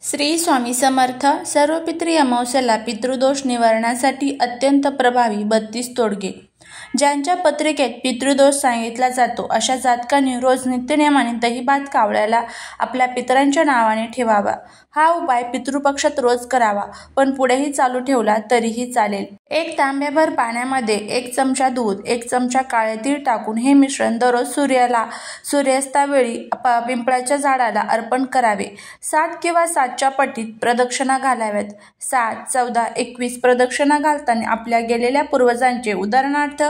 श्री स्वामी समर्थ. सर्व पितृ अमावस्येला पितृदोष निवारणासाठी अत्यंत प्रभावी 32 तोडगे. ज्यांच्या पत्रिकेत पितृदोष सांगितला जातो अशा जातकांनी रोज नित्यनेमाने दही-भात कावळ्याला आपल्या पितरांच्या नावाने ठेवावा. हा उपाय पितृपक्षात रोज करावा, पण पुढेही चालू ठेवला तरीही चालेल. 1 तांब्याभर पाण्यामध्ये 1 चमचा दूध, 1 चमचा काळे तीळ टाकून हे मिश्रण दररोज सूर्यास्तावेळी पिंपळाच्या झाडाला अर्पण करावे. 7 किंवा 7च्या पटीत प्रदक्षिणा घालाव्यात. 7, 14, 21 प्रदक्षिणा घालताना आपल्या गेलेल्या पूर्वजांचे, उदाहरणार्थ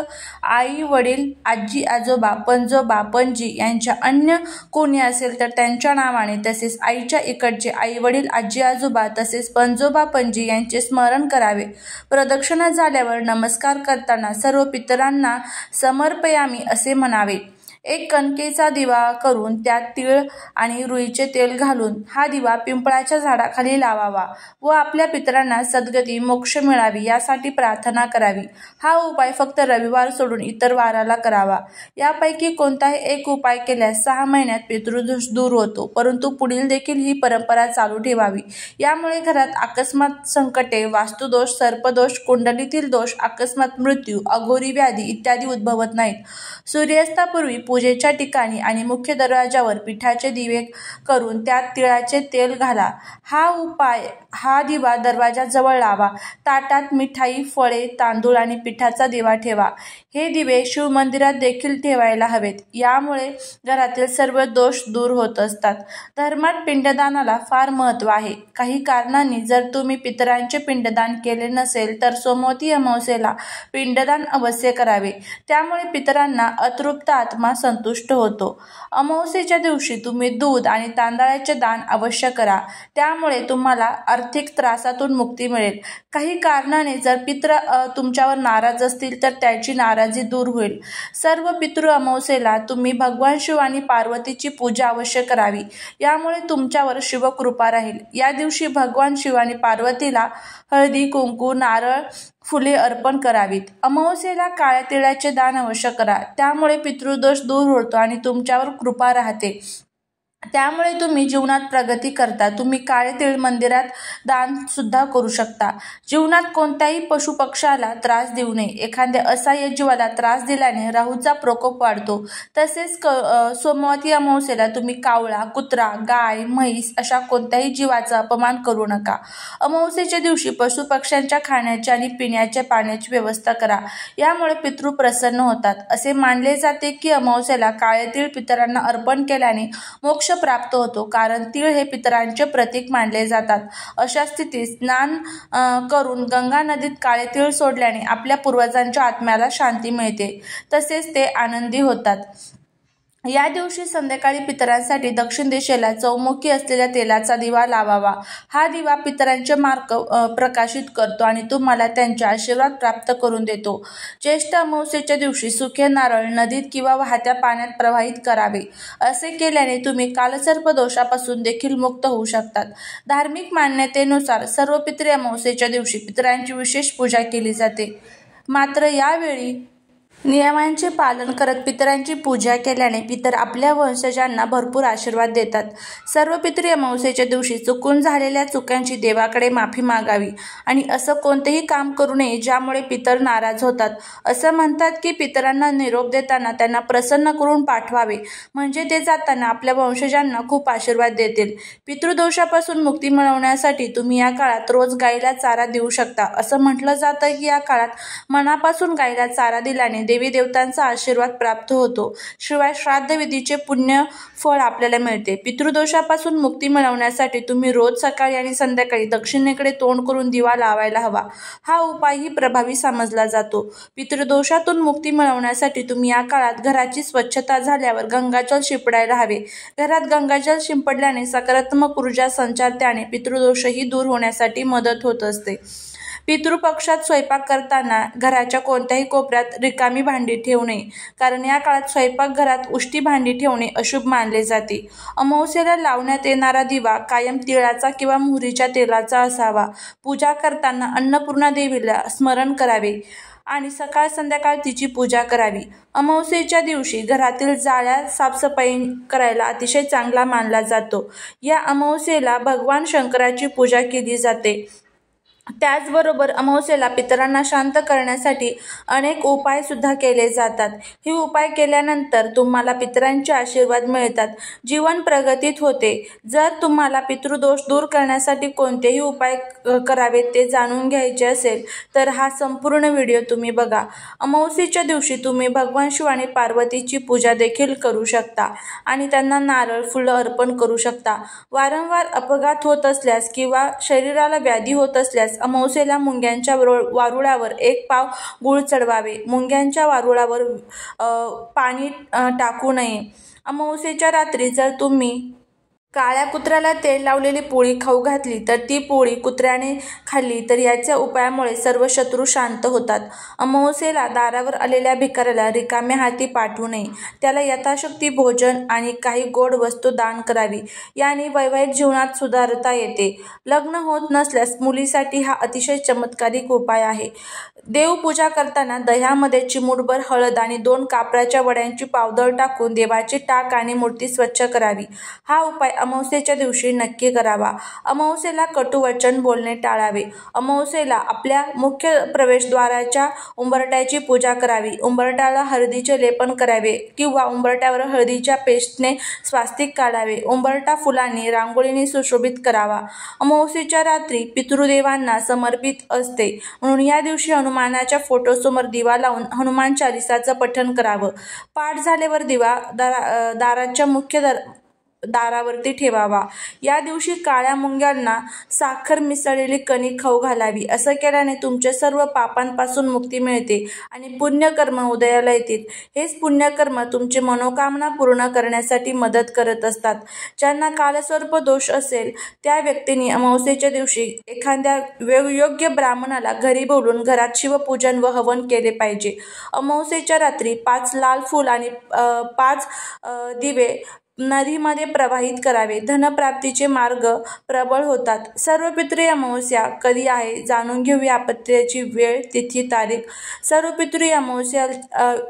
आई वडील, आजी आजोबा, पणजोबा पणजी यांच्या अन्य कोणी असेल तर त्यांच्या नावाने, तसेच आईच्या इकडचे आई वडील, आजी आजोबा तसेच पणजोबा पणजी यांचे स्मरण करावे. प्रदक्षिणा झाल्यावर नमस्कार करताना सर्व पितरांना समर्पयामी असे म्हणावे. 1 कणकेचा दिवा करून त्यात तीळ आणि रुईचे तेल घालून हा दिवा पिंपळाच्या झाडाखाली लावावा व आपल्या पितरांना सद्गती मोक्ष मिळावी यासाठी प्रार्थना करावी. हा उपाय फक्त रविवार सोडून इतर वाराला करावा. यापैकी कोणताही एक उपाय केल्यास 6 महिन्यात पितृदोष दूर होतो, परंतु पुढील देखील ही परंपरा चालू ठेवावी. यामुळे घरात अकस्मात संकटे, वास्तुदोष, सर्पदोष, कुंडलीतील दोष, अकस्मात मृत्यू, अघोरी व्याधी इत्यादी उद्भवत नाहीत. सूर्यास्तापूर्वी पूजेच्या ठिकाणी आणि मुख्य दरवाजावर पिठाचे दिवे करून त्यात तिळाचे तेल घाला. हा दिवा दरवाजाजवळ लावा. ताटात मिठाई, फळे, तांदूळ आणि पिठाचा दिवा ठेवा. हे दिवे शिवमंदिरात देखील ठेवायला हवेत. यामुळे घरातील सर्व दोष दूर होत असतात. धर्मात पिंडदानाला फार महत्त्व आहे. काही कारणांनी जर तुम्ही पितरांचे पिंडदान केले नसेल तर सोमवती अमावस्येला पिंडदान अवश्य करावे. त्यामुळे पितरांना अतृप्त आत्मा संतुष्ट होतो. अमावस्येच्या दिवशी तुम्ही दूध आणि तांदळाचे दान अवश्य करा. त्यामुळे तुम्हाला आर्थिक त्रासातून मुक्ती मिळेल. काही कारणाने जर पितृ तुमच्यावर नाराज असतील तर त्याची नाराजी दूर होईल. सर्व पितृ अमावस्येला तुम्ही भगवान शिव आणि पार्वतीची पूजा अवश्य करावी. यामुळे तुमच्यावर शिवकृपा राहील. या दिवशी भगवान शिव आणि पार्वतीला हळदी, कुंकू, नारळ, फुले अर्पण करावीत. अमावस्येला काळ्या तिळाचे दान अवश्य करा. त्यामुळे पितृदोष दूर होतो आणि तुमच्यावर कृपा राहते. त्यामुळे तुम्ही जीवनात प्रगती करता. तुम्ही काळे तीळ मंदिरात दान सुद्धा करू शकता. जीवनात कोणत्याही पशुपक्षाला त्रास देऊ नये. एखाद्या असहाय्य जीवाला त्रास दिल्याने राहूचा प्रकोप वाढतो. तसेच सोमवती अमावस्येला तुम्ही कावळा, कुत्रा, गाय, म्हैस अशा कोणत्याही जीवाचा अपमान करू नका. अमावस्येच्या दिवशी पशुपक्ष्यांच्या खाण्याच्या आणि पिण्याच्या पाण्याची व्यवस्था करा. यामुळे पितृ प्रसन्न होतात. असे मानले जाते की अमावस्येला काळे तीळ पितरांना अर्पण केल्याने मोक्ष प्राप्त होतो, कारण तीळ हे पितरांचे प्रतीक मानले जातात. अशा स्थितीत स्नान करून गंगा नदीत काळे तीळ सोडल्याने आपल्या पूर्वजांच्या आत्म्याला शांती मिळते, तसेच ते आनंदी होतात. या दिवशी संध्याकाळी पितरांसाठी दक्षिण दिशेला चौमुखी असलेल्या तेलाचा दिवा लावावा. हा दिवा पितरांचे मार्ग प्रकाशित करतो आणि तुम्हाला त्यांचे आशीर्वाद प्राप्त करून देतो. ज्येष्ठ अमावस्येच्या दिवशी सुखे नारळ नदीत किंवा वाहत्या पाण्यात प्रवाहित करावे. असे केल्याने तुम्ही कालसर्प दोषापासून देखील मुक्त होऊ शकतात. धार्मिक मान्यतेनुसार सर्व पितृ अमावस्येच्या दिवशी पितरांची विशेष पूजा केली जाते. मात्र यावेळी नियमांचे पालन करत पितरांची पूजा केल्याने पितर आपल्या वंशजांना भरपूर आशीर्वाद देतात. सर्व पितृ अमावस्येच्या दिवशी चुकून झालेल्या चुकांची देवाकडे माफी मागावी आणि असं कोणतेही काम करू नये ज्यामुळे पितर नाराज होतात. असं म्हणतात की पितरांना निरोप देताना त्यांना प्रसन्न करून पाठवावे, म्हणजे ते जाताना आपल्या वंशजांना खूप आशीर्वाद देतील. पितृदोषापासून मुक्ती मिळवण्यासाठी तुम्ही या काळात रोज गायीला चारा देऊ शकता. असं म्हटलं जातं की या काळात मनापासून गायीला चारा दिल्याने देवी देवतांचा आशीर्वाद प्राप्त होतो. शिवाय श्राद्धविधीचे पुण्य फळ आपल्याला मिळते. पितृदोषापासून मुक्ती मिळवण्यासाठी तुम्ही रोज सकाळी आणि संध्याकाळी दक्षिणेकडे तोंड करून दिवा लावायला हवा. हा उपायही प्रभावी समजला जातो. पितृदोषातून मुक्ती मिळवण्यासाठी तुम्ही या काळात घराची स्वच्छता झाल्यावर गंगाजल शिंपडायला हवे. घरात गंगाजल शिंपडल्याने सकारात्मक ऊर्जा संचारते आणि पितृदोषही दूर होण्यासाठी मदत होत असते. पितृपक्षात स्वयंपाक करताना घराच्या कोणत्याही कोपऱ्यात रिकामी भांडी ठेवू नये, कारण या काळात स्वयंपाकघरात उष्टी भांडी ठेवणे अशुभ मानले जाते. अमावस्येला लावण्यात येणारा दिवा कायम तिळाचा किंवा मोहरीच्या तेलाचा असावा. पूजा करताना अन्नपूर्णा देवीला स्मरण करावे आणि सकाळ संध्याकाळ तिची पूजा करावी. अमावस्येच्या दिवशी घरातील जाळ्या साफसफाई करायला अतिशय चांगला मानला जातो. या अमावस्येला भगवान शंकराची पूजा केली जाते. त्याचबरोबर अमावस्येला पितरांना शांत करण्यासाठी अनेक उपाय सुद्धा केले जातात. हे उपाय केल्यानंतर तुम्हाला पितरांचे आशीर्वाद मिळतात, जीवन प्रगतीत होते. जर तुम्हाला पितृदोष दूर करण्यासाठी कोणतेही उपाय करावेत ते जाणून घ्यायचे असेल तर हा संपूर्ण व्हिडिओ तुम्ही बघा. अमावस्येच्या दिवशी तुम्ही भगवान शिव आणि पार्वतीची पूजा देखील करू शकता आणि त्यांना नारळ फुलं अर्पण करू शकता. वारंवार अपघात होत असल्यास किंवा शरीराला व्याधी होत असल्यास अमावस्येला मुंग्यांच्या वारुळावर 1 पाव गूळ चढवावे. मुंग्यांच्या वारुळावर पाणी टाकू नये. अमावस्येच्या रात्री जर तुम्ही काळ्या कुत्र्याला तेल लावलेली पोळी खाऊ घातली तर ती पोळी कुत्र्याने खाल्ली तर याच्या उपायामुळे सर्व शत्रू शांत होतात. अमावस्येला दारावर आलेल्या भिकाऱ्याला रिकाम्या हाती पाठवू नये. त्याला यथाशक्ती भोजन आणि काही गोड वस्तू दान करावी. याने वैवाहिक जीवनात सुधारता येते. लग्न होत नसल्यास मुलीसाठी हा अतिशय चमत्कारिक उपाय आहे. देवपूजा करताना दह्यामध्ये चिमूटभर हळद आणि 2 कापराच्या वड्यांची पावडर टाकून देवाची टाक आणि मूर्ती स्वच्छ करावी. हा उपाय अमावस्येच्या दिवशी नक्की करावा. अमावस्येला कटुवचन बोलणे टाळावे. अमावस्येला आपल्या मुख्य प्रवेशद्वाराच्या उंबरट्याची पूजा करावी. उंबरट्याला हळदीचे लेपन करावे किंवा उंबरट्यावर हळदीच्या पेस्टने स्वास्तिक काढावे. उंबरटा फुलांनी रांगोळीने सुशोभित करावा. अमावस्येच्या रात्री पितृदेवांना समर्पित असते म्हणून या दिवशी हनुमानाच्या फोटोसमोर दिवा लावून हनुमान चालिसाचं पठण करावं. पाठ झाल्यावर दिवा दाराच्या मुख्य दारावरती ठेवावा. या दिवशी काळ्या मुंग्यांना साखर मिसळलेली कणिक खाऊ घालावी. असं केल्याने तुमच्या सर्व पापांपासून मुक्ती मिळते आणि पुण्यकर्म उदयाला येतील. हेच पुण्यकर्म तुमची मनोकामना पूर्ण करण्यासाठी मदत करत असतात. ज्यांना कालसर्प दोष असेल त्या व्यक्तींनी अमावस्येच्या दिवशी एखाद्या योग्य ब्राह्मणाला घरी बोलून घरात शिवपूजन व हवन केले पाहिजे. अमावस्येच्या रात्री 5 लाल फूल आणि 5 दिवे नदीमध्ये प्रवाहित करावे. धनप्राप्तीचे मार्ग प्रबळ होतात. सर्वपित्री अमावस्या कधी आहे जाणून घेऊया. आपत्तीची वेळ, तिथी, तारीख. सर्वपित्री अमावस्या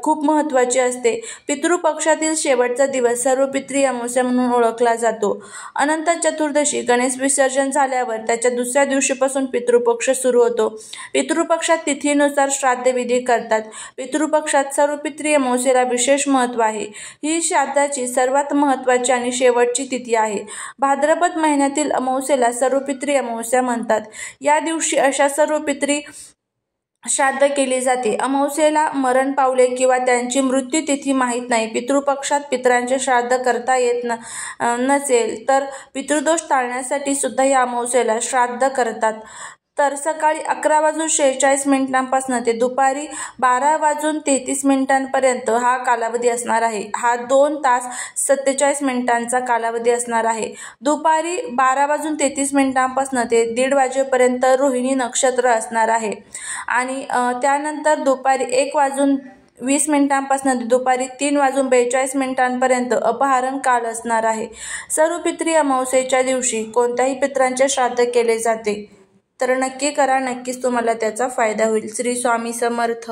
खूप महत्त्वाची असते. पितृपक्षातील शेवटचा दिवस सर्वपित्री अमावस्या म्हणून ओळखला जातो. अनंत चतुर्दशी गणेश विसर्जन झाल्यावर त्याच्या दुसऱ्या दिवशीपासून पितृपक्ष सुरू होतो. पितृपक्षात तिथीनुसार श्राद्धविधी करतात. पितृपक्षात सर्वपित्री अमावस्येला विशेष महत्त्व आहे. ही श्राद्धाची सर्वात महत्त्वाची आणि शेवटची तिथी आहे. भाद्रपद महिन्यातील अमावस्येला सर्वपित्री अमावस्या म्हणतात. या दिवशी अशा सर्व पितरी श्राद्ध केले जाते. अमावस्येला मरण पावले किंवा त्यांची मृत्यू तिथी माहीत नाही, पितृपक्षात पितरांचे श्राद्ध करता येत नसेल तर पितृदोष टाळण्यासाठी सुद्धा या अमावस्येला श्राद्ध करतात. तर सकाळी 11:46 ते दुपारी 12:33 हा कालावधी असणार आहे. हा 2 तास 47 मिनिटांचा कालावधी असणार आहे. दुपारी 12:33 ते 1:30 वाजेपर्यंत रोहिणी नक्षत्र असणार आहे आणि त्यानंतर दुपारी 1:20 ते दुपारी 3:42 अपहरण काल असणार आहे. सर्व पितरी अमावस्येच्या दिवशी कोणत्याही पितरांचे श्राद्ध केले जाते. तर नक्की करा, नक्कीच तुम्हाला त्याचा फायदा होईल. श्री स्वामी समर्थ.